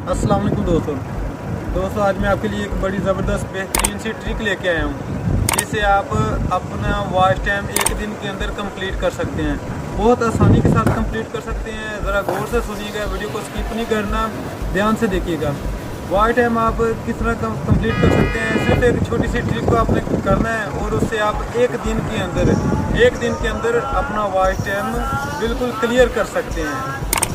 अस्सलाम वालेकुम दोस्तों आज मैं आपके लिए एक बड़ी ज़बरदस्त बेहतरीन सी ट्रिक लेके आया हूँ जिससे आप अपना वॉच टाइम एक दिन के अंदर कंप्लीट कर सकते हैं। बहुत आसानी के साथ कंप्लीट कर सकते हैं। ज़रा गौर से सुनिएगा, वीडियो को स्किप नहीं करना, ध्यान से देखिएगा। वॉच टाइम आप किस तरह कंप्लीट कर सकते हैं, सिर्फ एक छोटी सी ट्रिक को आपने करना है और उससे आप एक दिन के अंदर अपना वॉच टाइम बिल्कुल क्लियर कर सकते हैं।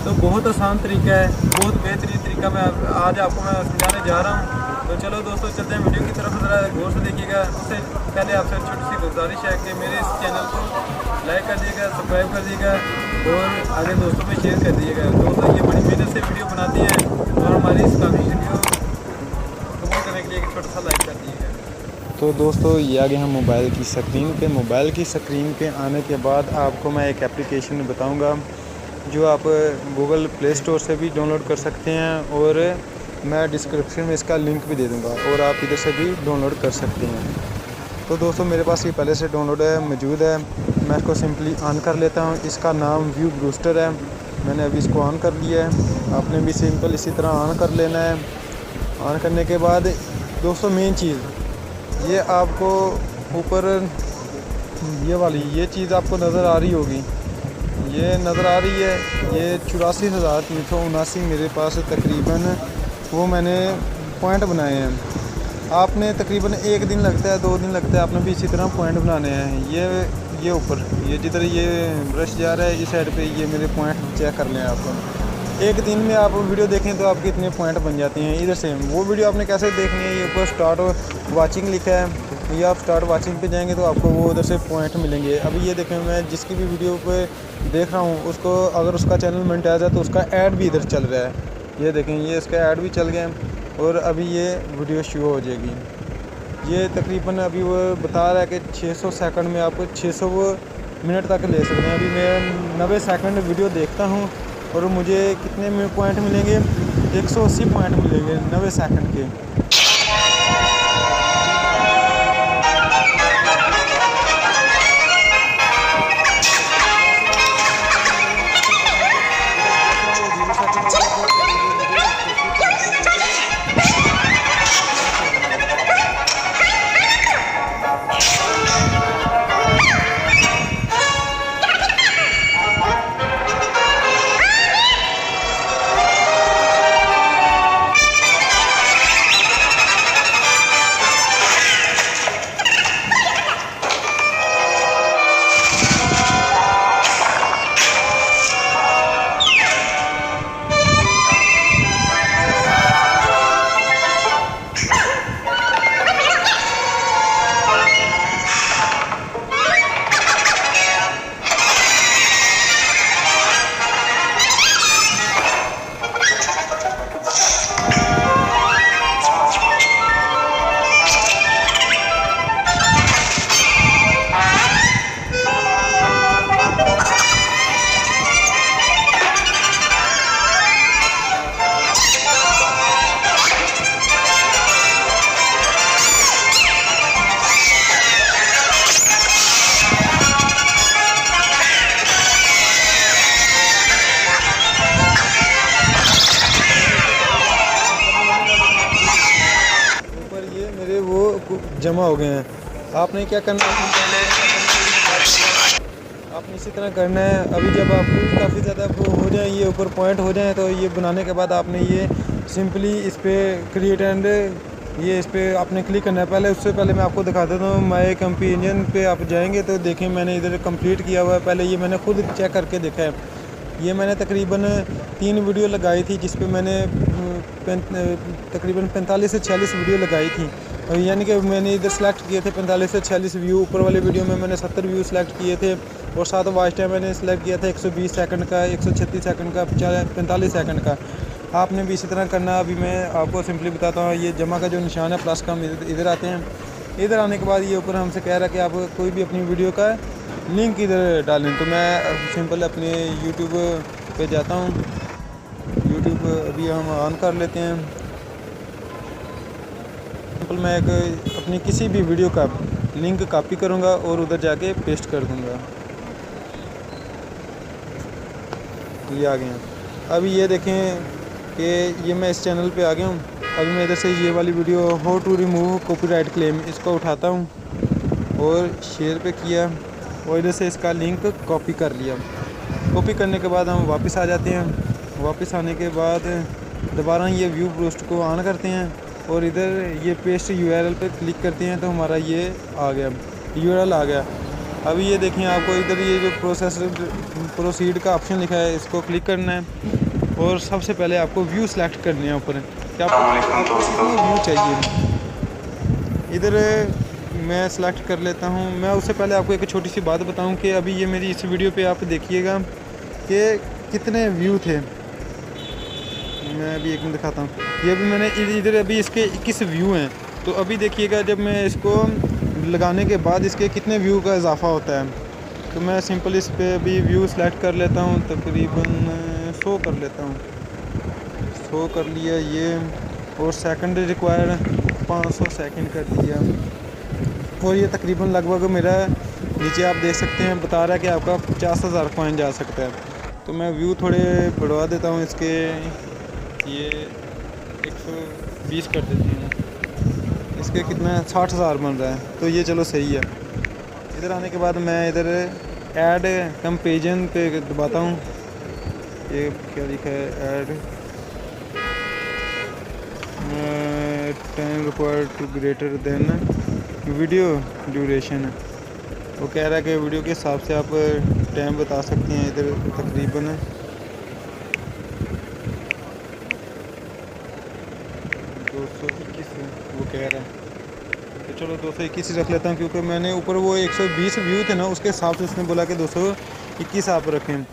तो बहुत आसान तरीका है, बहुत बेहतरीन तरीका मैं आज आपको समझाने जा रहा हूँ। तो चलो दोस्तों चलते हैं वीडियो की तरफ, ज़रा गौर से देखिएगा। उससे पहले आपसे छोटी सी गुजारिश है कि मेरे इस चैनल को लाइक कर दिएगा, सब्सक्राइब कर दिएगा और आगे दोस्तों में शेयर कर दिएगा। दोस्तों ये बड़ी मेहनत से वीडियो बनाती हैं और हमारी इस काफ़ी वीडियो कबूल करने के लिए एक छोटा सा लाइक कर दिएगा। तो दोस्तों ये आ गए हम मोबाइल की स्क्रीन पे आने के बाद आपको मैं एक एप्लीकेशन बताऊंगा जो आप गूगल प्ले स्टोर से भी डाउनलोड कर सकते हैं और मैं डिस्क्रिप्शन में इसका लिंक भी दे दूंगा और आप इधर से भी डाउनलोड कर सकते हैं। तो दोस्तों मेरे पास ये पहले से डाउनलोड मौजूद है। मैं इसको सिंपली ऑन कर लेता हूँ। इसका नाम व्यू बूस्टर है। मैंने अभी इसको ऑन कर लिया है। आपने भी सिंपल इसी तरह ऑन कर लेना है। ऑन करने के बाद दोस्तों मेन चीज़ ये आपको ऊपर ये चीज़ आपको नज़र आ रही होगी, ये नज़र आ रही है। ये 84,379 मेरे पास तकरीबन वो मैंने पॉइंट बनाए हैं। आपने तकरीबन एक दिन लगता है, 2 दिन लगता है, आपने भी इसी तरह पॉइंट बनाने हैं। ये ऊपर ये जिधर ये ब्रश जा रहा है इस साइड पे ये मेरे पॉइंट चेक कर लें। आप एक दिन में आप वीडियो देखें तो आपके इतने पॉइंट बन जाते हैं। इधर से वो वीडियो आपने कैसे देखनी है, ये ऊपर स्टार्ट वाचिंग लिखा है, ये आप स्टार्ट वाचिंग पे जाएंगे तो आपको वो उधर से पॉइंट मिलेंगे। अभी ये देखें, मैं जिसकी भी वीडियो पे देख रहा हूँ उसको अगर उसका चैनल मोनेटाइज है तो उसका ऐड भी इधर चल रहा है। ये देखें, ये इसका ऐड भी चल गया और अभी ये वीडियो शो हो जाएगी। ये तकरीबन अभी वो बता रहा है कि 600 सेकंड में आप 600 मिनट तक ले सकते हैं। अभी मैं 90 सेकंड वीडियो देखता हूँ और मुझे कितने में पॉइंट मिलेंगे, 180 पॉइंट मिलेंगे 90 सेकंड के। जमा हो गए हैं। आपने क्या करना है, आपने इसी तरह करना है। अभी जब आपको काफ़ी ज़्यादा वो हो जाए, ये ऊपर पॉइंट हो जाए, तो ये बनाने के बाद आपने ये सिंपली इस पर क्रिएट एंड ये इस पर आपने क्लिक करना है। पहले उससे पहले मैं आपको दिखा देता हूँ। माय कंपेनियन पे आप जाएंगे तो देखें मैंने इधर कंप्लीट किया हुआ है। पहले ये मैंने खुद चेक करके देखा है। ये मैंने तकरीबन 3 वीडियो लगाई थी जिस पे मैंने तकरीबन 45 से 46 वीडियो लगाई थी। यानी कि मैंने इधर सेलेक्ट किए थे 45 से 46 व्यू। ऊपर वाले वीडियो में मैंने 70 व्यू सेलेक्ट किए थे और साथ वॉच टाइम मैंने सेलेक्ट किया था 120 सेकंड का, 136 सेकंड का, 45 सेकंड का। आपने भी इसी तरह करना। अभी मैं आपको सिंपली बताता हूँ। ये जमा का जो निशान है प्लस का, हम इधर आते हैं। इधर आने के बाद ये ऊपर हमसे कह रहा है कि आप कोई भी अपनी वीडियो का लिंक इधर डालें। तो मैं सिंपल अपने यूट्यूब पे जाता हूँ। यूट्यूब अभी हम ऑन कर लेते हैं। सिंपल मैं एक अपनी किसी भी वीडियो का लिंक कॉपी करूँगा और उधर जाके पेस्ट कर दूँगा। ये आ गए हैं। अभी ये देखें कि ये मैं इस चैनल पे आ गया हूँ। अभी मैं इधर से ये वाली video how to remove copyright claim इसको उठाता हूँ और शेयर पे किया और इधर से इसका लिंक कॉपी कर लिया। कॉपी करने के बाद हम वापस आ जाते हैं। वापस आने के बाद दोबारा ये व्यू पोस्ट को ऑन करते हैं और इधर ये पेस्ट यूआरएल पे क्लिक करते हैं तो हमारा ये आ गया, यूआरएल आ गया। अभी ये देखें, आपको इधर ये जो प्रोसीड का ऑप्शन लिखा है इसको क्लिक करना है और सबसे पहले आपको व्यू सेलेक्ट करने हैं ऊपर कि आपको व्यू चाहिए। इधर मैं सेलेक्ट कर लेता हूँ। मैं उससे पहले आपको एक छोटी सी बात बताऊँ कि अभी ये मेरी इस वीडियो पे आप देखिएगा कि कितने व्यू थे। मैं अभी एक मिनट दिखाता हूँ। ये भी मैंने इधर अभी इसके 21 व्यू हैं। तो अभी देखिएगा जब मैं इसको लगाने के बाद इसके कितने व्यू का इजाफा होता है। तो मैं सिंपल इस पर अभी व्यू सेलेक्ट कर लेता हूँ, तकरीबन 100 कर लेता हूँ। 100 कर लिया ये, और सेकंड रिक्वायर 500 सेकंड कर दिया। और ये तकरीबन लगभग मेरा नीचे आप देख सकते हैं बता रहा है कि आपका 50,000 कॉइन जा सकता है। तो मैं व्यू थोड़े बढ़वा देता हूँ इसके, ये 120 कर देते हैं। इसके कितना 60,000 बन रहा है, तो ये चलो सही है। इधर आने के बाद मैं इधर ऐड कंपेरिजन पे दबाता हूँ। ये क्या लिखा है, ad time required to greater than video duration. वो कह रहा है कि वीडियो के हिसाब से आप टाइम बता सकते हैं। इधर तकरीबन 221 वो कह रहा है, तो चलो 221 रख लेता हूँ क्योंकि मैंने ऊपर वो 120 व्यू थे ना, उसके हिसाब से उसने बोला कि 221 आप रखें।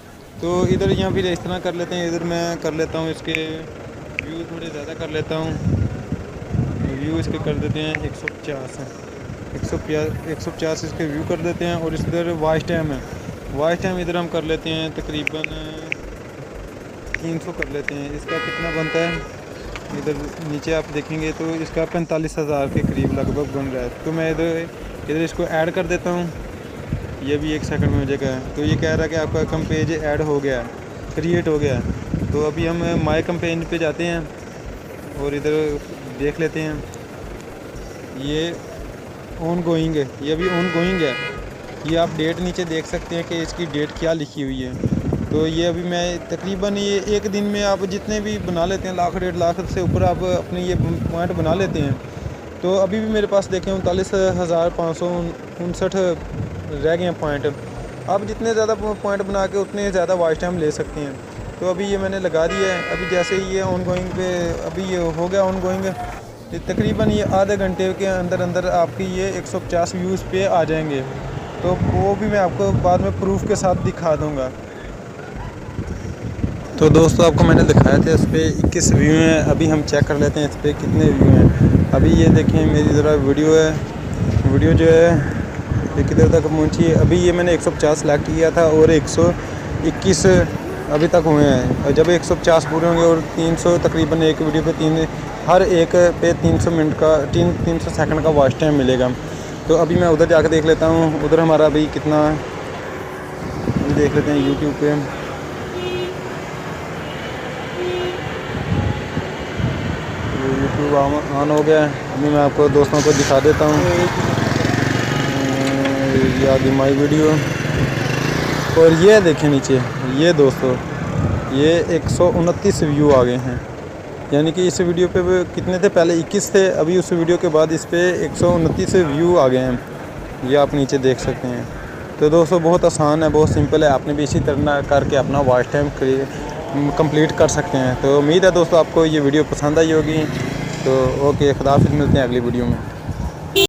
तो इधर यहाँ फिर इस तरह कर लेते हैं। इधर मैं कर लेता हूँ इसके व्यू थोड़े ज़्यादा कर लेता हूँ। व्यू इसके कर देते हैं 150 इसके व्यू कर देते हैं। और इधर वॉच टाइम है, वॉच टाइम इधर हम कर लेते हैं तकरीबन 300 कर लेते हैं। इसका कितना बनता है, इधर नीचे आप देखेंगे तो इसका 45,000 के करीब लगभग बन रहा है। तो मैं इधर इसको ऐड कर देता हूँ। ये भी 1 सेकंड में हो जाएगा। तो ये कह रहा है कि आपका कम पेज ऐड हो गया, क्रिएट हो गया। तो अभी हम माय कंपेन पे जाते हैं और इधर देख लेते हैं। ये ऑन गोइंग है, ये अभी ऑन गोइंग है। ये आप डेट नीचे देख सकते हैं कि इसकी डेट क्या लिखी हुई है। तो ये अभी मैं तकरीबन ये एक दिन में आप जितने भी बना लेते हैं, 1,00,000 1,50,000 लाख से ऊपर आप अपने ये पॉइंट बना लेते हैं। तो अभी भी मेरे पास देखें 39,559 रह गए हैं पॉइंट। आप जितने ज़्यादा पॉइंट बना के उतने ज़्यादा वॉच टाइम ले सकते हैं। तो अभी ये मैंने लगा दिया है। अभी जैसे ही ये ऑन गोइंग पे अभी ये हो गया ऑन गोइंग, तकरीबन ये आधे घंटे के अंदर अंदर आपकी ये 150 व्यूज़ पे आ जाएंगे। तो वो भी मैं आपको बाद में प्रूफ के साथ दिखा दूँगा। तो दोस्तों आपको मैंने दिखाया था इस पर 21 व्यू हैं। अभी हम चेक कर लेते हैं इस पर कितने व्यू हैं। अभी ये देखें मेरी ज़रा वीडियो है, वीडियो जो है ये किधर तक पहुँची है। अभी ये मैंने 150 सेलेक्ट किया था और 121 अभी तक हुए हैं। और जब 150 पूरे होंगे और 300 तकरीबन एक वीडियो पे हर एक पे 300 मिनट का 300 सेकंड का वॉच टाइम मिलेगा। तो अभी मैं उधर जाकर देख लेता हूँ उधर हमारा अभी कितना देख लेते हैं यूट्यूब पे। यूट्यूब ऑन हो गया। अभी मैं आपको दोस्तों को दिखा देता हूँ। ये आ गई माई वीडियो और ये देखें नीचे, ये दोस्तों ये 129 व्यू आ गए हैं। यानी कि इस वीडियो पे कितने थे, पहले 21 थे, अभी उस वीडियो के बाद इस पे 129 व्यू आ गए हैं। ये आप नीचे देख सकते हैं। तो दोस्तों बहुत आसान है, बहुत सिंपल है। आपने भी इसी तरह करके अपना वॉच टाइम कंप्लीट कर सकते हैं। तो उम्मीद है दोस्तों आपको ये वीडियो पसंद आई होगी। तो ओके, खुदा हाफिज़, मिलते हैं अगली वीडियो में।